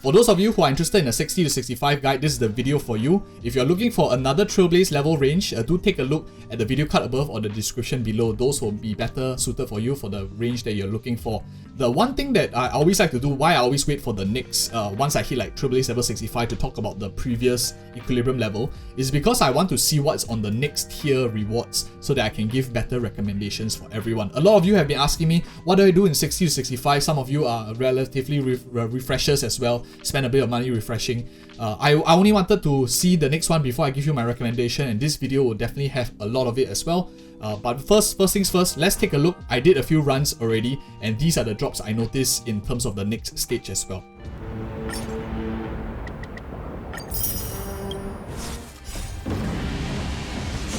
For those of you who are interested in a 60 to 65 guide, this is the video for you. If you're looking for another Trailblaze level range, do take a look at the video card above or the description below. Those will be better suited for you for the range that you're looking for. The one thing that I always like to do, why I always wait for the next, once I hit like Trailblaze level 65 to talk about the previous equilibrium level, is because I want to see what's on the next tier rewards so that I can give better recommendations for everyone. A lot of you have been asking me, what do I do in 60 to 65? Some of you are relatively refreshers as well, spend a bit of money refreshing. I only wanted to see the next one before I give you my recommendation, and this video will definitely have a lot of it as well. But first things first, let's take a look. I did a few runs already, and these are the drops I noticed in terms of the next stage as well.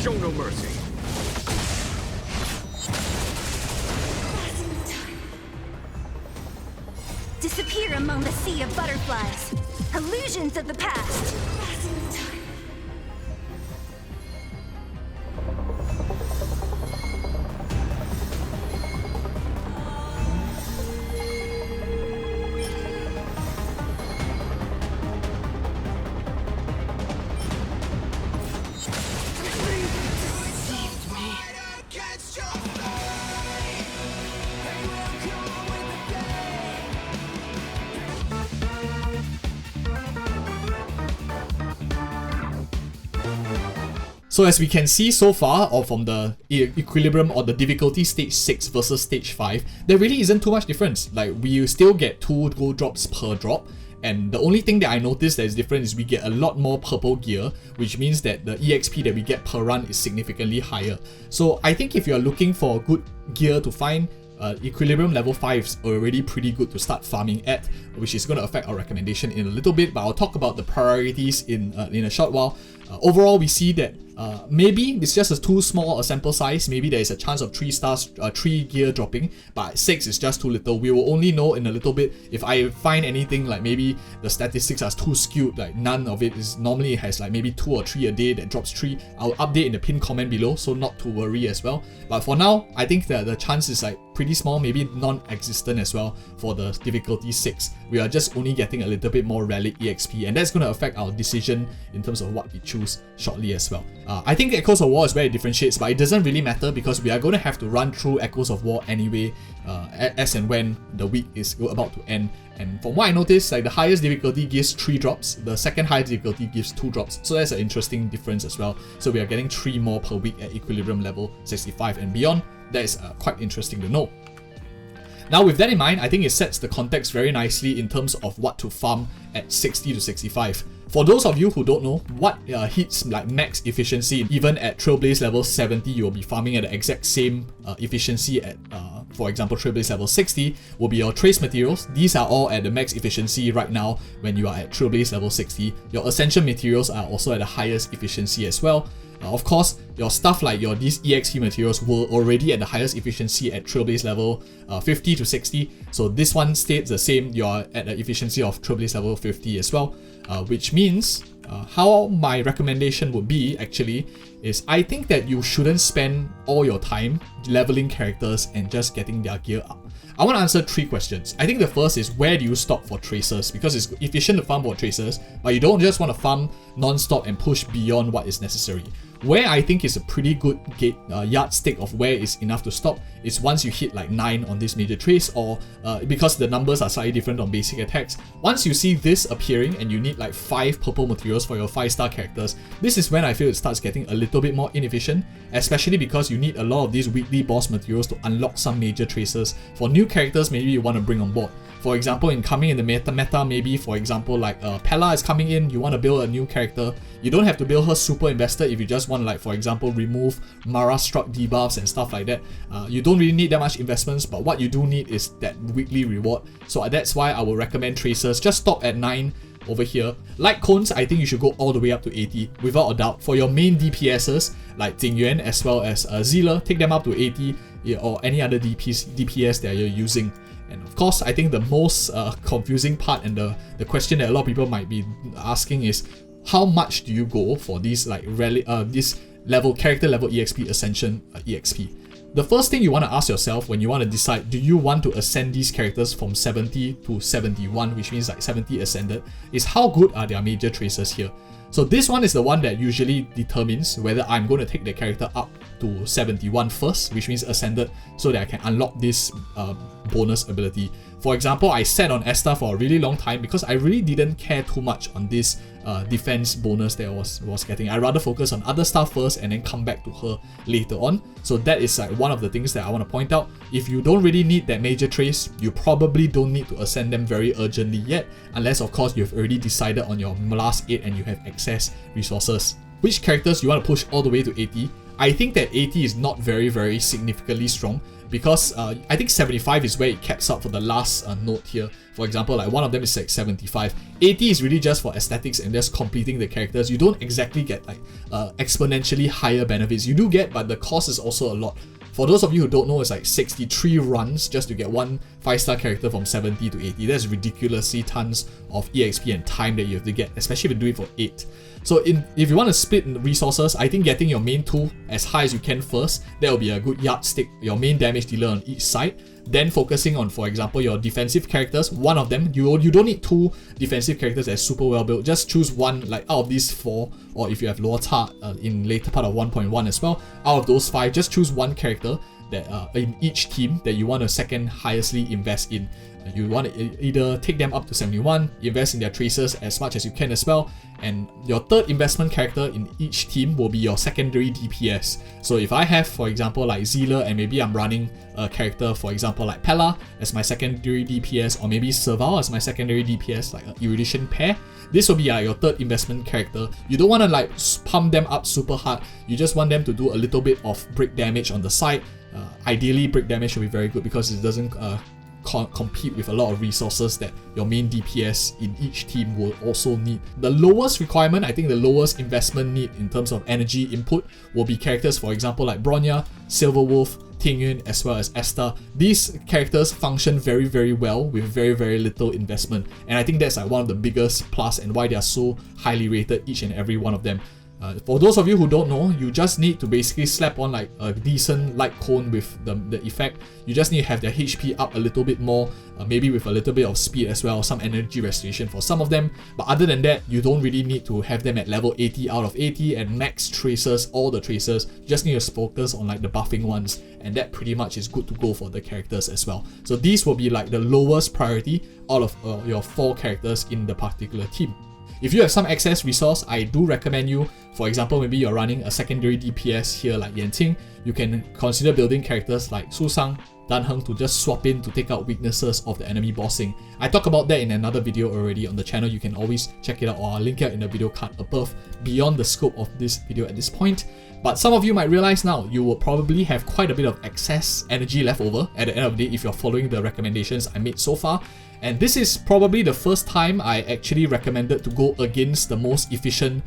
Show no mercy. Disappear among the sea of butterflies. Illusions of the past. So as we can see so far, or from the equilibrium or the difficulty stage 6 versus stage 5, there really isn't too much difference. Like, we still get 2 gold drops per drop, and the only thing that I noticed that is different is we get a lot more purple gear, which means that the EXP that we get per run is significantly higher. So I think if you're looking for good gear to find, equilibrium level 5 is already pretty good to start farming at, which is going to affect our recommendation in a little bit, but I'll talk about the priorities in a short while. Overall, we see that maybe it's just a too small a sample size. Maybe there is a chance of 3 stars, 3 gear dropping, but 6 is just too little. We will only know in a little bit if I find anything like maybe the statistics are too skewed, like none of it is normally has like maybe 2 or 3 a day that drops 3. I'll update in the pinned comment below, so not to worry as well. But for now, I think that the chance is like pretty small, maybe non-existent as well for the difficulty 6. We are just only getting a little bit more relic EXP, and that's going to affect our decision in terms of what we choose shortly as well. I think Echoes of War is where it differentiates, but it doesn't really matter because we are going to have to run through Echoes of War anyway, as and when the week is about to end. And from what I noticed, like the highest difficulty gives 3 drops, the second highest difficulty gives 2 drops, so that's an interesting difference as well. So we are getting 3 more per week at equilibrium level 65 and beyond. That is quite interesting to know. Now, with that in mind, I think it sets the context very nicely in terms of what to farm at 60 to 65. For those of you who don't know, what hits like max efficiency, even at Trailblaze level 70, you'll be farming at the exact same efficiency at, for example, Trailblaze level 60, will be your trace materials. These are all at the max efficiency right now when you are at Trailblaze level 60. Your ascension materials are also at the highest efficiency as well. Of course, your stuff like these EXP materials were already at the highest efficiency at Trailblaze level 50 to 60. So this one stays the same. You're at the efficiency of Trailblaze level 50 as well, which means how my recommendation would be actually is I think that you shouldn't spend all your time leveling characters and just getting their gear up. I want to answer 3 questions. I think the first is, where do you stop for tracers? Because it's efficient to farm for tracers, but you don't just want to farm non-stop and push beyond what is necessary. Where I think is a pretty good yardstick of where is enough to stop is once you hit like 9 on this major trace, or because the numbers are slightly different on basic attacks, once you see this appearing and you need like 5 purple materials for your 5-star characters, this is when I feel it starts getting a little bit more inefficient, especially because you need a lot of these weekly boss materials to unlock some major traces. For new characters, maybe you want to bring on board. For example, coming in the meta, maybe for example like Pella is coming in, you want to build a new character. You don't have to build her super invested if you just want to, like, for example, remove Mara struck debuffs and stuff like that. You don't really need that much investments, but what you do need is that weekly reward. So that's why I will recommend tracers. Just stop at 9 over here. Like cones, I think you should go all the way up to 80 without a doubt. For your main DPSs like Jingyuan as well as Zealer, take them up to 80, or any other DPS that you're using. And of course, I think the most confusing part and the question that a lot of people might be asking is, how much do you go for these like this character level EXP Ascension EXP? the first thing you want to ask yourself when you want to decide, do you want to ascend these characters from 70 to 71, which means like 70 ascended, is how good are their major traces here. So this one is the one that usually determines whether I'm going to take the character up to 71 first, which means ascended, so that I can unlock this bonus ability. For example, I sat on Esta for a really long time because I really didn't care too much on this defense bonus that I was getting. I rather focus on other stuff first and then come back to her later on. So that is like one of the things that I want to point out. If you don't really need that major trace, you probably don't need to ascend them very urgently yet, unless of course you've already decided on your last 8 and you have excess resources. Which characters you want to push all the way to 80? I think that 80 is not very significantly strong, because I think 75 is where it caps out for the last note here. For example, like one of them is like 75. 80 is really just for aesthetics and just completing the characters. You don't exactly get like exponentially higher benefits. You do get, but the cost is also a lot. For those of you who don't know, it's like 63 runs just to get one 5-star character from 70 to 80. That's ridiculously tons of EXP and time that you have to get, especially if you do it for 8. So if you want to split resources, I think getting your main 2 as high as you can first, that will be a good yardstick, your main damage dealer on each side. Then focusing on, for example, your defensive characters, one of them, you don't need 2 defensive characters that's super well built, just choose one, like out of these 4, or if you have Luotar in later part of 1.1 as well, out of those 5, just choose one character that in each team that you want to second highestly invest in. You want to either take them up to 71, invest in their traces as much as you can as well, and your third investment character in each team will be your secondary DPS. So if I have, for example, like Zealer, and maybe I'm running a character, for example, like Pella as my secondary DPS, or maybe Serval as my secondary DPS, like an Erudition pair, this will be your third investment character. You don't want to like pump them up super hard, you just want them to do a little bit of break damage on the side. Ideally, break damage will be very good because it doesn't compete with a lot of resources that your main DPS in each team will also need. The lowest requirement, I think the lowest investment need in terms of energy input will be characters, for example, like Bronya, Silverwolf, Tingyun, as well as Esta. These characters function very well with very little investment, and I think that's like one of the biggest plus and why they are so highly rated, each and every one of them. For those of you who don't know, you just need to basically slap on like a decent light cone with the effect. You just need to have their HP up a little bit more, maybe with a little bit of speed as well, some energy restoration for some of them. But other than that, you don't really need to have them at level 80 out of 80 and max traces, all the traces. You just need to focus on like the buffing ones, and that pretty much is good to go for the characters as well. So these will be like the lowest priority out of your 4 characters in the particular team. If you have some excess resource, I do recommend you, for example, maybe you're running a secondary DPS here like Yanqing, you can consider building characters like Su Sang, Dan Heng to just swap in to take out weaknesses of the enemy bossing. I talk about that in another video already on the channel, you can always check it out, or I'll link it in the video card above, beyond the scope of this video at this point. But some of you might realize now, you will probably have quite a bit of excess energy left over at the end of the day if you're following the recommendations I made so far. And this is probably the first time I actually recommended to go against the most efficient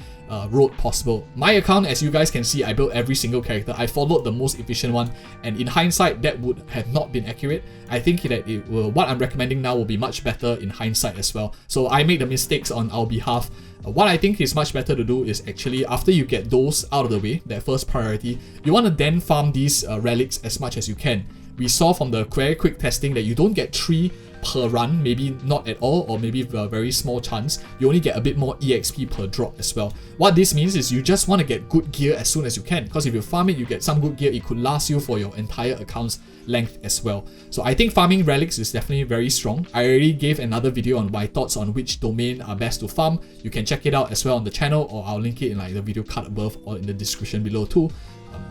road possible. My account, as you guys can see, I built every single character. I followed the most efficient one, and in hindsight, that would have not been accurate. I think that what I'm recommending now will be much better in hindsight as well. So I made the mistakes on our behalf. What I think is much better to do is actually, after you get those out of the way, that first priority, you want to then farm these relics as much as you can. We saw from the very quick testing that you don't get 3 per run, maybe not at all, or maybe a very small chance. You only get a bit more EXP per drop as well. What this means is you just want to get good gear as soon as you can, because if you farm it, you get some good gear, it could last you for your entire account's length as well. So I think farming relics is definitely very strong. I already gave another video on my thoughts on which domain are best to farm. You can check it out as well on the channel, or I'll link it in like the video card above or in the description below too.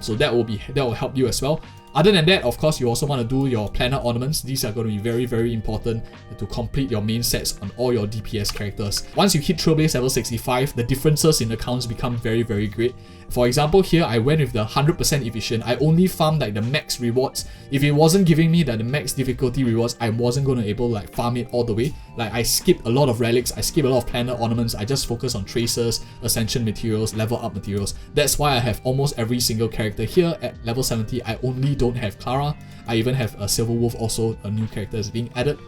So that will help you as well. Other than that, of course, you also want to do your planner ornaments. These are going to be very important to complete your main sets on all your DPS characters. Once you hit Trailblaze level 65, the differences in accounts become very great. For example, here I went with the 100% efficient. I only farmed like the max rewards. If it wasn't giving me the max difficulty rewards, I wasn't going to able like farm it all the way. Like I skipped a lot of relics, I skipped a lot of planner ornaments, I just focus on traces, ascension materials, level up materials. That's why I have almost every single character here at level 70. I only don't have Clara. I even have a Silverwolf, also a new character is being added.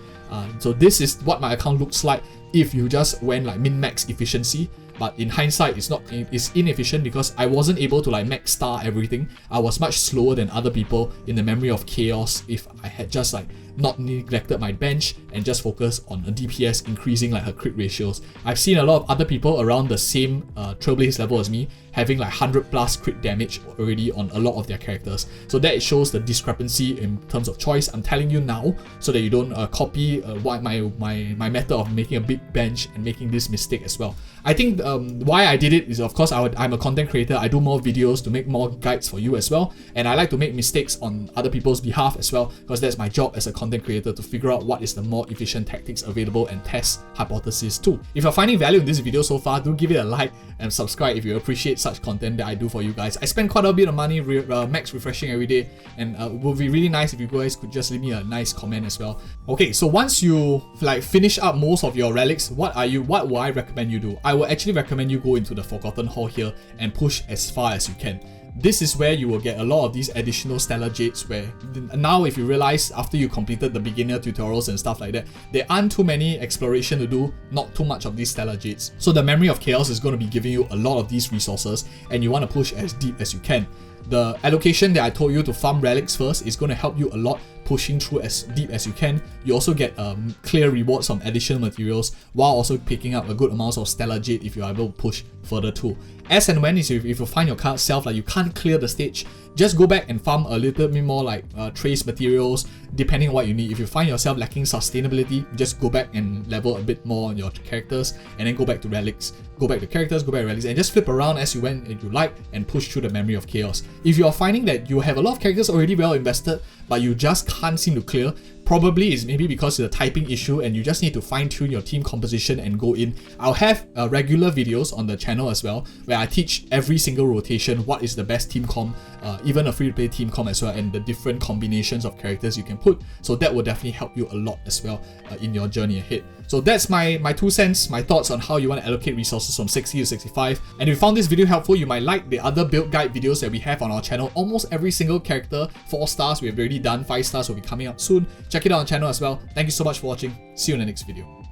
So this is what my account looks like if you just went like min-max efficiency. But in hindsight, it's inefficient because I wasn't able to like max star everything. I was much slower than other people in the Memory of Chaos if I had just like not neglected my bench and just focused on a DPS increasing like her crit ratios. I've seen a lot of other people around the same Trailblaze level as me having like 100 plus crit damage already on a lot of their characters. So that shows the discrepancy in terms of choice. I'm telling you now so that you don't copy my method of making a big bench and making this mistake as well. I think why I did it is, of course, I'm a content creator. I do more videos to make more guides for you as well, and I like to make mistakes on other people's behalf as well, because that's my job as a content creator, to figure out what is the more efficient tactics available and test hypotheses too. If you're finding value in this video so far, do give it a like and subscribe if you appreciate such content that I do for you guys. I spend quite a bit of money max refreshing every day, and it would be really nice if you guys could just leave me a nice comment as well. Okay, so once you like finish up most of your relics, what will I recommend you do? I will actually recommend you go into the Forgotten Hall here and push as far as you can. This is where you will get a lot of these additional Stellar Jades, where now if you realize after you completed the beginner tutorials and stuff like that, there aren't too many exploration to do, not too much of these Stellar Jades. So the Memory of Chaos is going to be giving you a lot of these resources, and you want to push as deep as you can. The allocation that I told you to farm relics first is going to help you a lot, pushing through as deep as you can. You also get clear rewards from additional materials, while also picking up a good amount of Stellar Jade if you are able to push further too. As and when if you find your card self like you can't clear the stage, just go back and farm a little bit more like trace materials, depending on what you need. If you find yourself lacking sustainability, just go back and level a bit more on your characters, and then go back to relics. Go back to characters, go back to relics, and just flip around as you went and you like, and push through the Memory of Chaos. If you are finding that you have a lot of characters already well invested, but you just can't seem to clear, probably is maybe because of the typing issue and you just need to fine tune your team composition and go in. I'll have regular videos on the channel as well, where I teach every single rotation what is the best team comp, even a free to play team comp as well, and the different combinations of characters you can put. So that will definitely help you a lot as well in your journey ahead. So that's my 2 cents, my thoughts on how you want to allocate resources from 60 to 65. And if you found this video helpful, you might like the other build guide videos that we have on our channel. Almost every single character, 4 stars we've already done, 5 stars will be coming up soon. Check it out on the channel as well. Thank you so much for watching. See you in the next video.